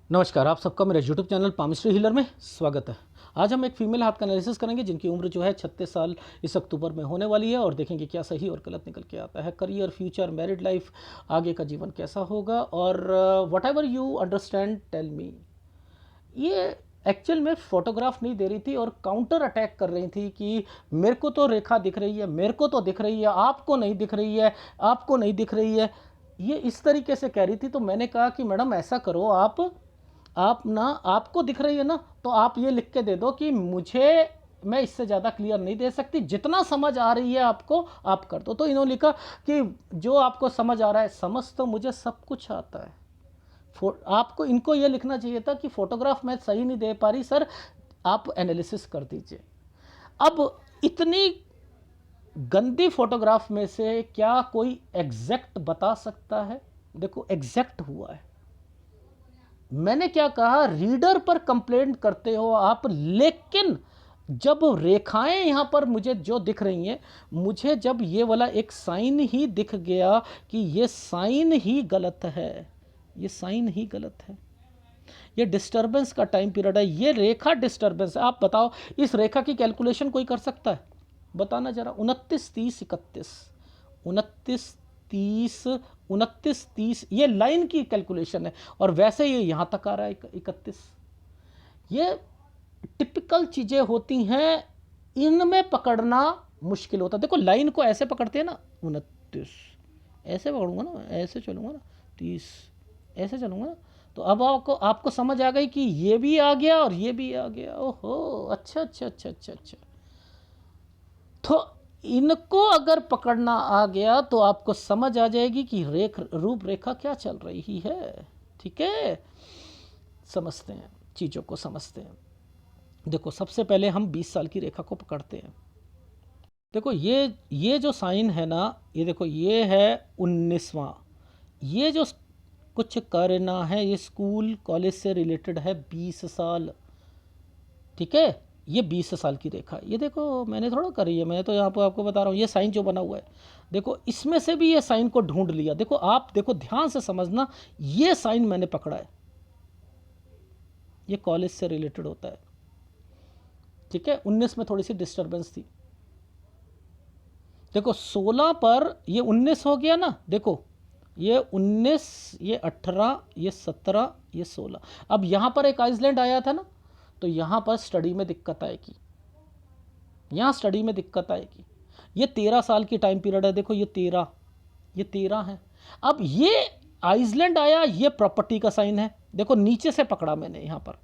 नमस्कार, आप सबका मेरे यूट्यूब चैनल पामिस्ट्री हीलर में स्वागत है। आज हम एक फीमेल हाथ का एनालिसिस करेंगे जिनकी उम्र जो है 36 साल इस अक्टूबर में होने वाली है और देखेंगे क्या सही और गलत निकल के आता है। करियर, फ्यूचर, मैरिड लाइफ, आगे का जीवन कैसा होगा और whatever you understand tell me. ये एक्चुअल में फोटोग्राफ नहीं दे रही थी और काउंटर अटैक कर रही थी कि मेरे को तो रेखा दिख रही है, मेरे को तो दिख रही है, आपको नहीं दिख रही है, आपको नहीं दिख रही है। ये इस तरीके से कह रही थी। तो मैंने कहा कि मैडम ऐसा करो, आप ना, आपको दिख रही है ना, तो आप ये लिख के दे दो कि मुझे, मैं इससे ज़्यादा क्लियर नहीं दे सकती, जितना समझ आ रही है आपको आप कर दो। तो इन्होंने लिखा कि जो आपको समझ आ रहा है, समझ तो मुझे सब कुछ आता है। आपको इनको ये लिखना चाहिए था कि फोटोग्राफ मैं सही नहीं दे पा रही सर, आप एनालिसिस कर दीजिए। अब इतनी गंदी फोटोग्राफ में से क्या कोई एग्जैक्ट बता सकता है? देखो एग्जैक्ट हुआ है। मैंने क्या कहा, रीडर पर कंप्लेंट करते हो आप, लेकिन जब रेखाएं यहां पर मुझे जो दिख रही हैं, मुझे जब ये वाला एक साइन ही दिख गया कि ये साइन ही गलत है, ये साइन ही गलत है, ये डिस्टरबेंस का टाइम पीरियड है, ये रेखा डिस्टरबेंस है। आप बताओ इस रेखा की कैलकुलेशन कोई कर सकता है? बताना जरा। 29 30 31, 29 30, 29 30, ये लाइन की कैलकुलेशन है और वैसे ये यहां तक आ रहा है 31। ये टिपिकल चीजें होती हैं, इनमें पकड़ना मुश्किल होता है। देखो लाइन को ऐसे पकड़ते हैं ना, 29 ऐसे पकड़ूंगा ना, ऐसे चलूंगा ना, 30 ऐसे चलूंगा ना, तो अब आपको समझ आ गई कि ये भी आ गया और ये भी आ गया। ओहो, अच्छा अच्छा अच्छा अच्छा अच्छा। तो इनको अगर पकड़ना आ गया तो आपको समझ आ जाएगी कि रूपरेखा क्या चल रही है। ठीक है, समझते हैं, चीज़ों को समझते हैं। देखो सबसे पहले हम 20 साल की रेखा को पकड़ते हैं। देखो ये जो साइन है ना, ये देखो ये है 19वां। ये जो कुछ करना है, ये स्कूल कॉलेज से रिलेटेड है, 20 साल। ठीक है, ये 20 साल की रेखा। ये देखो मैंने थोड़ा करी है, मैं तो यहाँ पर आपको बता रहा हूँ, ये साइन जो बना हुआ है, देखो इसमें से भी ये साइन को ढूंढ लिया। देखो आप देखो ध्यान से समझना, ये साइन मैंने पकड़ा है, ये कॉलेज से रिलेटेड होता है। ठीक है, 19 में थोड़ी सी डिस्टर्बेंस थी। देखो 16 पर ये 19 हो गया ना, देखो ये 19, ये 18, ये 17, ये 16। अब यहाँ पर एक आइसलैंड आया था ना, तो यहाँ पर स्टडी में दिक्कत आएगी, यहाँ स्टडी में दिक्कत आएगी। ये 13 साल की टाइम पीरियड है, देखो ये 13, ये 13 है। अब ये आइसलैंड आया, ये प्रॉपर्टी का साइन है। देखो नीचे से पकड़ा मैंने यहाँ पर,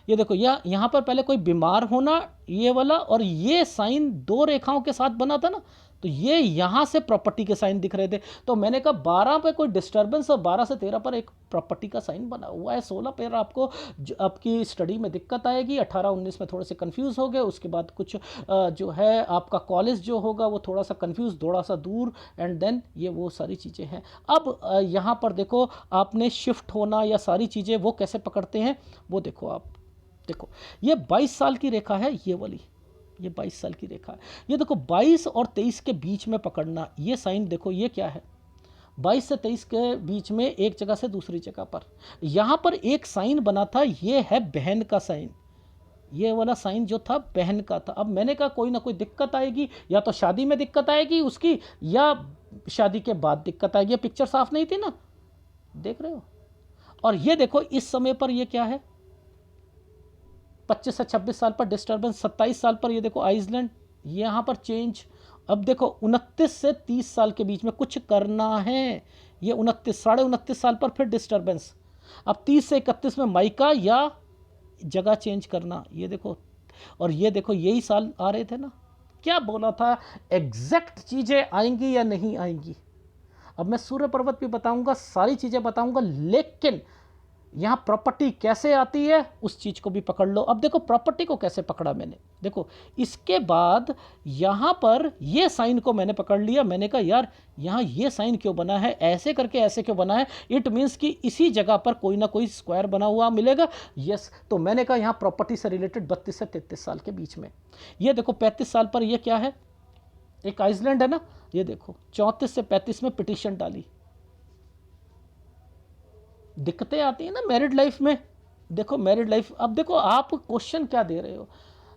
ये देखो यहाँ पर पहले कोई बीमार होना, ये वाला, और ये साइन दो रेखाओं के साथ बना था ना, तो ये यहाँ से प्रॉपर्टी के साइन दिख रहे थे। तो मैंने कहा 12 पे कोई डिस्टर्बेंस और 12 से 13 पर एक प्रॉपर्टी का साइन बना हुआ है। 16 पर आपको आपकी स्टडी में दिक्कत आएगी, 18 19 में थोड़े से कंफ्यूज हो गए, उसके बाद कुछ जो है आपका कॉलेज जो होगा वो थोड़ा सा कंफ्यूज, थोड़ा सा दूर, एंड देन ये वो सारी चीज़ें हैं। अब यहाँ पर देखो आपने शिफ्ट होना या सारी चीज़ें वो कैसे पकड़ते हैं, वो देखो आप। देखो ये 22 साल की रेखा है, ये वाली, ये 22 साल की रेखा है। ये देखो 22 और 23 के बीच में पकड़ना, ये साइन देखो ये क्या है, 22 से 23 के बीच में एक जगह से दूसरी जगह पर, यहाँ पर एक साइन बना था, ये है बहन का साइन। ये वाला साइन जो था बहन का था। अब मैंने कहा कोई ना कोई दिक्कत आएगी, या तो शादी में दिक्कत आएगी उसकी, या शादी के बाद दिक्कत आएगी। पिक्चर साफ नहीं थी ना, देख रहे हो। और ये देखो इस समय पर ये क्या है, 25 से 26 साल पर डिस्टर्बेंस, 27 साल पर ये देखो आइसलैंड, यहाँ पर चेंज। अब देखो 29 से 30 साल के बीच में कुछ करना है, ये 29 साढ़े 29 साल पर फिर डिस्टर्बेंस। अब 30 से 31 में माइका या जगह चेंज करना, ये देखो। और ये देखो यही साल आ रहे थे ना, क्या बोला था, एग्जैक्ट चीज़ें आएंगी या नहीं आएंगी। अब मैं सूर्य पर्वत भी बताऊंगा, सारी चीज़ें बताऊंगा, लेकिन यहाँ प्रॉपर्टी कैसे आती है उस चीज़ को भी पकड़ लो। अब देखो प्रॉपर्टी को कैसे पकड़ा मैंने, देखो इसके बाद यहाँ पर ये साइन को मैंने पकड़ लिया। मैंने कहा यार यहाँ ये साइन क्यों बना है, ऐसे करके ऐसे क्यों बना है, इट मीन्स कि इसी जगह पर कोई ना कोई स्क्वायर बना हुआ मिलेगा। यस, तो मैंने कहा यहाँ प्रॉपर्टी से रिलेटेड 32 से 33 साल के बीच में। ये देखो 35 साल पर ये क्या है, एक आइसलैंड है ना, ये देखो 34 से 35 में पिटिशन डाली, दिक्कतें आती हैं ना मैरिड लाइफ में। देखो मैरिड लाइफ, अब देखो आप क्वेश्चन क्या दे रहे हो,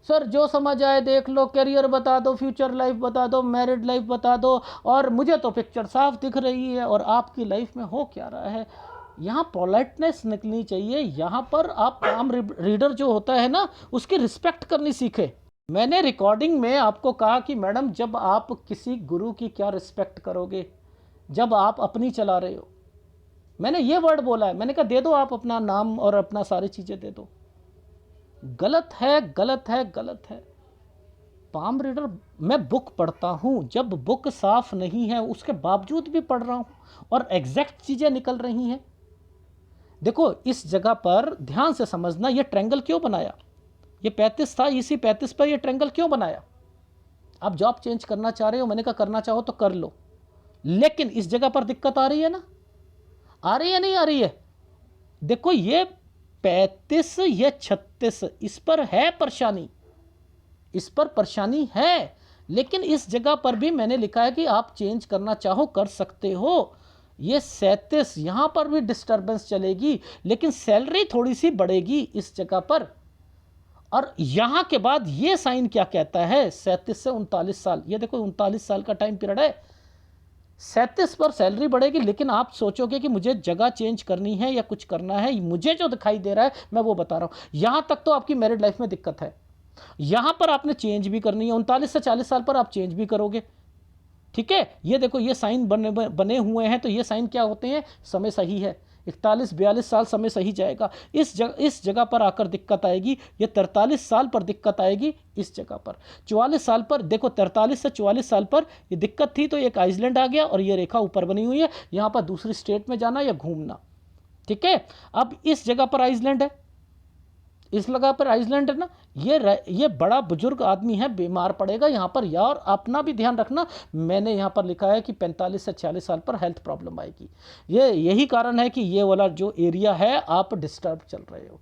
सर जो समझ आए देख लो, करियर बता दो, फ्यूचर लाइफ बता दो, मैरिड लाइफ बता दो, और मुझे तो पिक्चर साफ दिख रही है और आपकी लाइफ में हो क्या रहा है। यहाँ पोलाइटनेस निकलनी चाहिए। यहाँ पर आप काम रीडर जो होता है ना, उसकी रिस्पेक्ट करनी सीखे। मैंने रिकॉर्डिंग में आपको कहा कि मैडम जब आप किसी गुरु की क्या रिस्पेक्ट करोगे जब आप अपनी चला रहे हो। मैंने ये वर्ड बोला है, मैंने कहा दे दो आप अपना नाम और अपना सारी चीज़ें दे दो। गलत है, गलत है, गलत है। पाम रीडर, मैं बुक पढ़ता हूँ, जब बुक साफ नहीं है उसके बावजूद भी पढ़ रहा हूँ और एग्जैक्ट चीज़ें निकल रही हैं। देखो इस जगह पर ध्यान से समझना, ये ट्रायंगल क्यों बनाया, ये 35 था, इसी 35 पर ये ट्रायंगल क्यों बनाया। आप जॉब चेंज करना चाह रहे हो, मैंने कहा करना चाहो तो कर लो, लेकिन इस जगह पर दिक्कत आ रही है ना, आ रही है नहीं आ रही है। देखो ये 35 ये 36, इस पर है परेशानी, इस पर परेशानी है, लेकिन इस जगह पर भी मैंने लिखा है कि आप चेंज करना चाहो कर सकते हो। ये 37 यहां पर भी डिस्टर्बेंस चलेगी, लेकिन सैलरी थोड़ी सी बढ़ेगी इस जगह पर। और यहां के बाद ये साइन क्या कहता है, 37 से 39 साल, ये देखो 39 साल का टाइम पीरियड है। 37 पर सैलरी बढ़ेगी, लेकिन आप सोचोगे कि मुझे जगह चेंज करनी है या कुछ करना है, मुझे जो दिखाई दे रहा है मैं वो बता रहा हूं। यहां तक तो आपकी मैरिड लाइफ में दिक्कत है, यहां पर आपने चेंज भी करनी है, 39 से 40 साल पर आप चेंज भी करोगे। ठीक है, ये देखो ये साइन बने हुए हैं, तो ये साइन क्या होते हैं, समय सही है। 41-42 साल समय सही जाएगा, इस जगह पर आकर दिक्कत आएगी। ये 43 साल पर दिक्कत आएगी इस जगह पर। 44 साल पर देखो, 43 से 44 साल पर ये दिक्कत थी, तो एक आइसलैंड आ गया और ये रेखा ऊपर बनी हुई है, यहाँ पर दूसरी स्टेट में जाना या घूमना। ठीक है, अब इस जगह पर आइसलैंड है, इस जगह पर आइसलैंड है ना, ये बड़ा बुजुर्ग आदमी है, बीमार पड़ेगा यहाँ पर। यार अपना भी ध्यान रखना, मैंने यहाँ पर लिखा है कि 45 से 46 साल पर हेल्थ प्रॉब्लम आएगी। यही कारण है कि ये वाला जो एरिया है आप डिस्टर्ब चल रहे हो।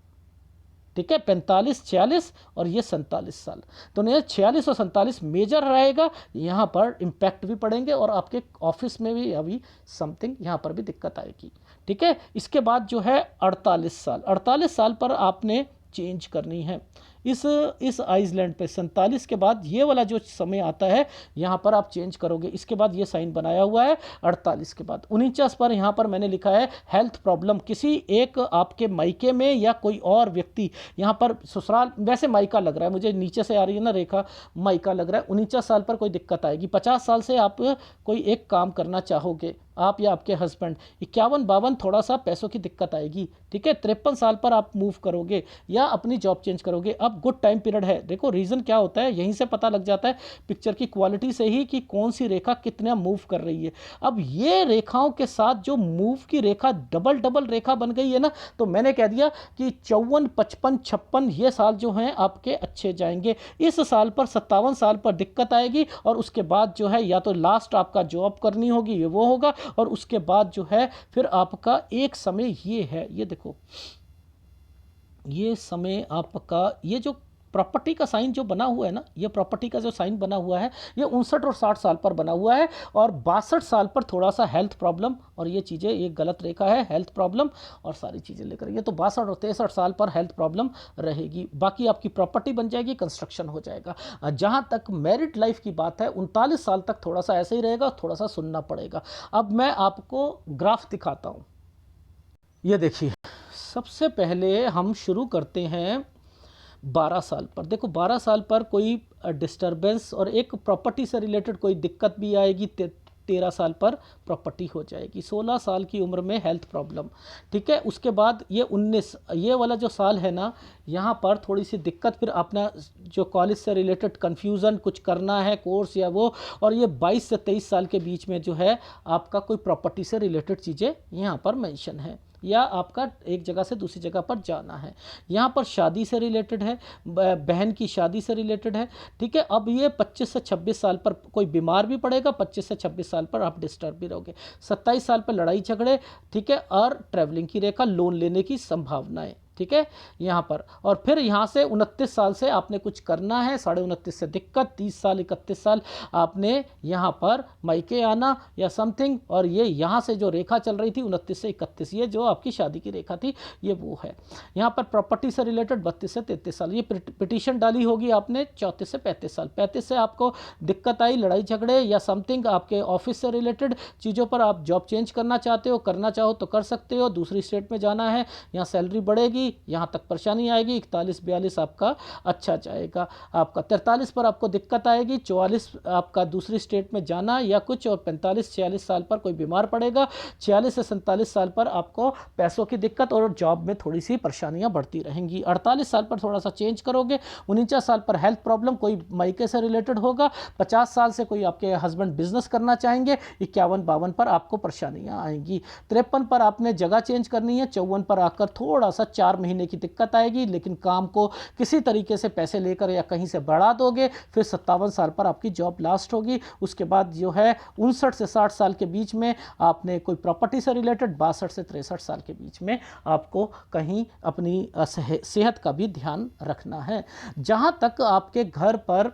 ठीक है, 45, 46 और ये 47 साल, तो नहीं 46 और 47 मेजर रहेगा, यहाँ पर इम्पैक्ट भी पड़ेंगे और आपके ऑफिस में भी अभी समथिंग यहाँ पर भी दिक्कत आएगी। ठीक है, इसके बाद जो है 48 साल पर आपने चेंज करनी है इस आइसलैंड पे। 47 के बाद ये वाला जो समय आता है यहाँ पर आप चेंज करोगे। इसके बाद ये साइन बनाया हुआ है 48 के बाद। 49 पर यहाँ पर मैंने लिखा है हेल्थ प्रॉब्लम, किसी एक आपके मायके में या कोई और व्यक्ति यहाँ पर ससुराल, वैसे मायका लग रहा है मुझे, नीचे से आ रही है ना रेखा, मायका लग रहा है। 49 साल पर कोई दिक्कत आएगी। 50 साल से आप कोई एक काम करना चाहोगे, आप या आपके हस्बैंड। 51-52 थोड़ा सा पैसों की दिक्कत आएगी। ठीक है, 53 साल पर आप मूव करोगे या अपनी जॉब चेंज करोगे। अब गुड टाइम पीरियड है। देखो रीज़न क्या होता है, यहीं से पता लग जाता है पिक्चर की क्वालिटी से ही कि कौन सी रेखा कितना मूव कर रही है। अब ये रेखाओं के साथ जो मूव की रेखा डबल डबल रेखा बन गई है ना, तो मैंने कह दिया कि 54, 55, 56 ये साल जो हैं आपके अच्छे जाएंगे। इस साल पर 57 साल पर दिक्कत आएगी और उसके बाद जो है या तो लास्ट आपका जॉब करनी होगी, ये वो होगा, और उसके बाद जो है फिर आपका एक समय ये है, ये देखो ये समय आपका, ये जो प्रॉपर्टी का साइन जो बना हुआ है ना, ये प्रॉपर्टी का जो साइन बना हुआ है ये 59 और 60 साल पर बना हुआ है, और 62 साल पर थोड़ा सा हेल्थ प्रॉब्लम और ये चीज़ें, ये गलत रेखा है, हेल्थ प्रॉब्लम और सारी चीज़ें लेकर, ये तो 62 और 63 साल पर हेल्थ प्रॉब्लम रहेगी। बाकी आपकी प्रॉपर्टी बन जाएगी, कंस्ट्रक्शन हो जाएगा। जहाँ तक मैरिड लाइफ की बात है, 39 साल तक थोड़ा सा ऐसे ही रहेगा, थोड़ा सा सुनना पड़ेगा। अब मैं आपको ग्राफ दिखाता हूँ, ये देखिए। सबसे पहले हम शुरू करते हैं 12 साल पर। देखो 12 साल पर कोई डिस्टरबेंस और एक प्रॉपर्टी से रिलेटेड कोई दिक्कत भी आएगी। 13 साल पर प्रॉपर्टी हो जाएगी। 16 साल की उम्र में हेल्थ प्रॉब्लम। ठीक है, उसके बाद ये 19, ये वाला जो साल है ना, यहाँ पर थोड़ी सी दिक्कत, फिर अपना जो कॉलेज से रिलेटेड कन्फ्यूज़न, कुछ करना है कोर्स या वो, और ये 22 से 23 साल के बीच में जो है आपका कोई प्रॉपर्टी से रिलेटेड चीज़ें यहाँ पर मेंशन है, या आपका एक जगह से दूसरी जगह पर जाना है। यहाँ पर शादी से रिलेटेड है, बहन की शादी से रिलेटेड है। ठीक है, अब ये 25 से 26 साल पर कोई बीमार भी पड़ेगा, 25 से 26 साल पर आप डिस्टर्ब भी रहोगे। 27 साल पर लड़ाई झगड़े, ठीक है, और ट्रैवलिंग की रेखा, लोन लेने की संभावनाएं। ठीक है यहाँ पर। और फिर यहाँ से 29 साल से आपने कुछ करना है, 29.5 से दिक्कत, 30 साल 31 साल आपने यहाँ पर मायके आना या समथिंग। और ये यहाँ से जो रेखा चल रही थी 29 से 31, ये जो आपकी शादी की रेखा थी ये वो है। यहाँ पर प्रॉपर्टी से रिलेटेड 32 से 33 साल, ये पिटीशन डाली होगी आपने 34 से 35 साल। 35 से आपको दिक्कत आई, लड़ाई झगड़े या समथिंग, आपके ऑफिस से रिलेटेड चीज़ों पर आप जॉब चेंज करना चाहते हो, करना चाहो तो कर सकते हो, दूसरी स्टेट में जाना है, यहाँ सैलरी बढ़ेगी, यहाँ तक परेशानी आएगी। 41-42 आपका अच्छा जाएगा आपका। 43 पर आपको दिक्कत आएगी, 44 आपका दूसरी स्टेट में जाना या कुछ, और 45-46 साल पर कोई बीमार पड़ेगा, 46 से 47 साल पर आपको पैसों की दिक्कत और जॉब में थोड़ी सी परेशानियां बढ़ती रहेंगी। 48 साल पर थोड़ा सा चेंज करोगे, 49 साल पर हेल्थ प्रॉब्लम कोई मायके से रिलेटेड होगा, 50 साल से कोई आपके हस्बैंड बिजनेस करना चाहेंगे, 51-52 पर आपको परेशानियां आएंगी, 53 पर आपने जगह चेंज करनी है, 54 पर आकर थोड़ा सा 4 महीने की दिक्कत आएगी, लेकिन काम को किसी तरीके से पैसे लेकर या कहीं से बढ़ा दोगे। फिर 57 साल पर आपकी जॉब लास्ट होगी। उसके बाद जो है 59 से 60 साल के बीच में आपने कोई प्रॉपर्टी से रिलेटेड, 62 से 63 साल के बीच में आपको कहीं अपनी सेहत का भी ध्यान रखना है। जहाँ तक आपके घर पर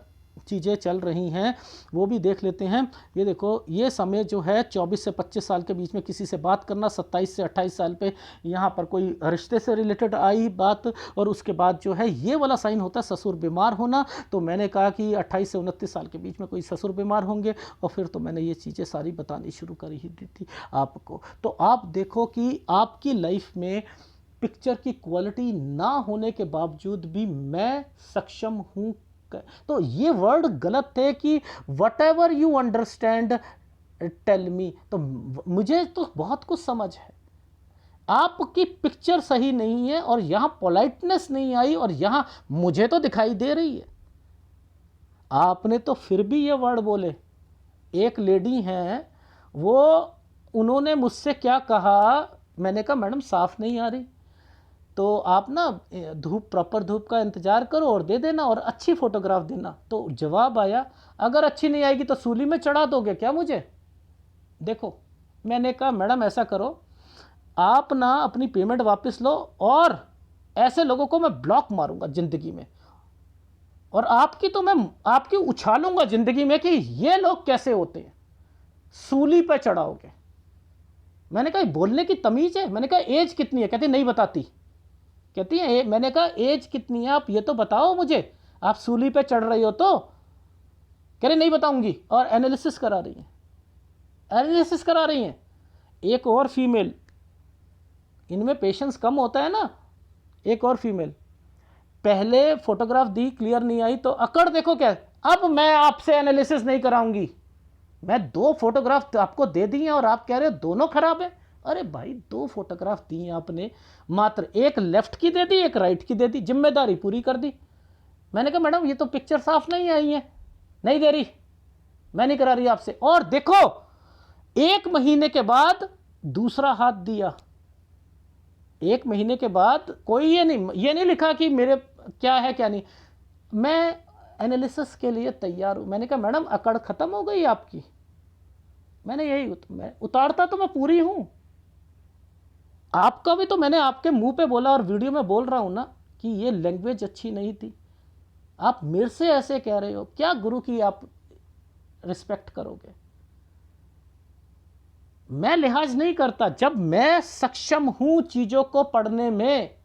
चीज़ें चल रही हैं वो भी देख लेते हैं। ये देखो, ये समय जो है 24 से 25 साल के बीच में किसी से बात करना, 27 से 28 साल पे यहाँ पर कोई रिश्ते से रिलेटेड आई बात, और उसके बाद जो है ये वाला साइन होता है ससुर बीमार होना। तो मैंने कहा कि 28 से 29 साल के बीच में कोई ससुर बीमार होंगे, और फिर तो मैंने ये चीज़ें सारी बतानी शुरू कर ही दी थी आपको। तो आप देखो कि आपकी लाइफ में पिक्चर की क्वालिटी ना होने के बावजूद भी मैं सक्षम हूँ। तो ये वर्ड गलत है कि whatever you understand tell me. तो मुझे तो बहुत कुछ समझ है, आपकी पिक्चर सही नहीं है और यहां पोलाइटनेस नहीं आई, और यहां मुझे तो दिखाई दे रही है। आपने तो फिर भी ये वर्ड बोले। एक लेडी हैं, वो उन्होंने मुझसे क्या कहा, मैंने कहा मैडम साफ नहीं आ रही, तो आप ना धूप, प्रॉपर धूप का इंतज़ार करो और दे देना, और अच्छी फ़ोटोग्राफ देना। तो जवाब आया, अगर अच्छी नहीं आएगी तो सूली में चढ़ा दोगे क्या मुझे? देखो, मैंने कहा मैडम ऐसा करो, आप ना अपनी पेमेंट वापस लो, और ऐसे लोगों को मैं ब्लॉक मारूंगा ज़िंदगी में, और आपकी तो मैं आपकी उछालूंगा ज़िंदगी में कि ये लोग कैसे होते हैं, सूली पर चढ़ाओगे। मैंने कहा बोलने की तमीज़ है? मैंने कहा एज कितनी है? कहती नहीं बताती। कहती है, मैंने कहा एज कितनी है आप ये तो बताओ मुझे, आप सूली पे चढ़ रही हो तो? कह रही नहीं बताऊंगी, और एनालिसिस करा रही है, एनालिसिस करा रही हैं। एक और फीमेल, इनमें पेशेंस कम होता है ना, एक और फीमेल, पहले फोटोग्राफ दी, क्लियर नहीं आई, तो अकड़ देखो क्या, अब मैं आपसे एनालिसिस नहीं कराऊंगी, मैं 2 फोटोग्राफ आपको दे दी हैं और आप कह रहे हो दोनों खराब है। अरे भाई, 2 फोटोग्राफ दी आपने, मात्र एक लेफ्ट की दे दी, एक राइट की दे दी, जिम्मेदारी पूरी कर दी। मैंने कहा मैडम ये तो पिक्चर साफ नहीं आई है, नहीं दे रही, मैं नहीं करा रही आपसे। और देखो, 1 महीने के बाद दूसरा हाथ दिया, 1 महीने के बाद कोई ये नहीं लिखा कि मेरे क्या है क्या नहीं, मैं एनालिसिस के लिए तैयार हूं। मैंने कहा मैडम अकड़ खत्म हो गई आपकी, मैंने यही मैं उतारता तो मैं पूरी हूं। आपका भी तो मैंने आपके मुंह पे बोला और वीडियो में बोल रहा हूं ना कि ये लैंग्वेज अच्छी नहीं थी, आप मेरे से ऐसे कह रहे हो, क्या गुरु की आप रिस्पेक्ट करोगे? मैं लिहाज नहीं करता, जब मैं सक्षम हूं चीजों को पढ़ने में,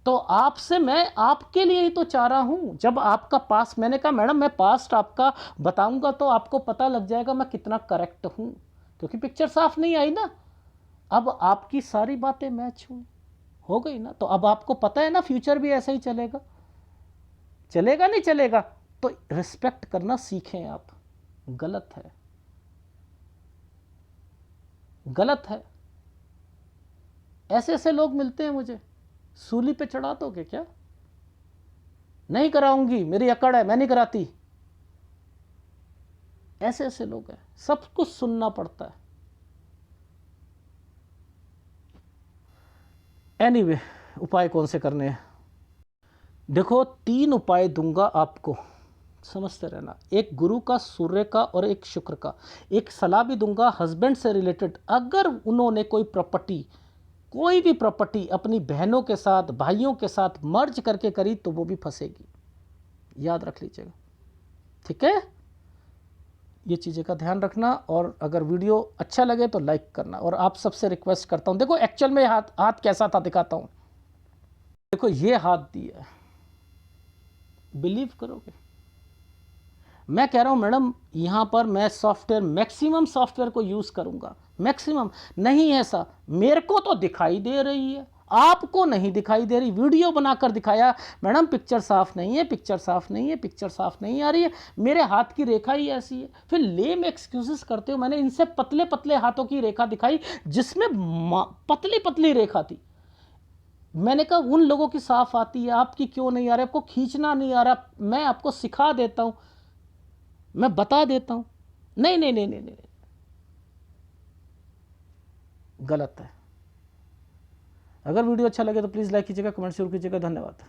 तो आपसे मैं आपके लिए ही तो चाह रहा हूं। जब आपका पास, मैंने कहा मैडम मैं पास्ट आपका बताऊंगा तो आपको पता लग जाएगा मैं कितना करेक्ट हूं, क्योंकि पिक्चर साफ नहीं आई ना। अब आपकी सारी बातें मैच हो गई ना, तो अब आपको पता है ना फ्यूचर भी ऐसा ही चलेगा, चलेगा नहीं चलेगा? तो रिस्पेक्ट करना सीखें आप। गलत है, गलत है। ऐसे ऐसे लोग मिलते हैं मुझे, सूली पे चढ़ा दोगे क्या? नहीं कराऊंगी, मेरी अकड़ है, मैं नहीं कराती। ऐसे ऐसे लोग हैं, सब कुछ सुनना पड़ता है। एनीवे, उपाय कौन से करने हैं? देखो, 3 उपाय दूंगा आपको, समझते रहना। एक गुरु का, सूर्य का और एक शुक्र का। एक सलाह भी दूंगा हस्बैंड से रिलेटेड, अगर उन्होंने कोई प्रॉपर्टी, कोई भी प्रॉपर्टी अपनी बहनों के साथ, भाइयों के साथ मर्ज करके करी तो वो भी फंसेगी, याद रख लीजिएगा, ठीक है। ये चीज़ें का ध्यान रखना, और अगर वीडियो अच्छा लगे तो लाइक करना। और आप सबसे रिक्वेस्ट करता हूँ, देखो एक्चुअल में हाथ कैसा था दिखाता हूँ। देखो ये हाथ दिया है, बिलीव करोगे, मैं कह रहा हूँ मैडम यहाँ पर मैं सॉफ्टवेयर, मैक्सिमम सॉफ्टवेयर को यूज़ करूँगा, मैक्सिमम। नहीं ऐसा, मेरे को तो दिखाई दे रही है, आपको नहीं दिखाई दे रही। वीडियो बनाकर दिखाया, मैडम पिक्चर साफ नहीं है, पिक्चर साफ नहीं है, पिक्चर साफ नहीं आ रही है, मेरे हाथ की रेखा ही ऐसी है। फिर लेम एक्सक्यूजेस करते हो। मैंने इनसे पतले पतले हाथों की रेखा दिखाई जिसमें पतली पतली रेखा थी। मैंने कहा उन लोगों की साफ आती है, आपकी क्यों नहीं आ रही, आपको खींचना नहीं आ रहा, मैं आपको सिखा देता हूं, मैं बता देता हूं। नहीं नहीं नहीं नहीं नहीं, गलत है। अगर वीडियो अच्छा लगे तो प्लीज़ लाइक कीजिएगा, कमेंट जरूर कीजिएगा। धन्यवाद।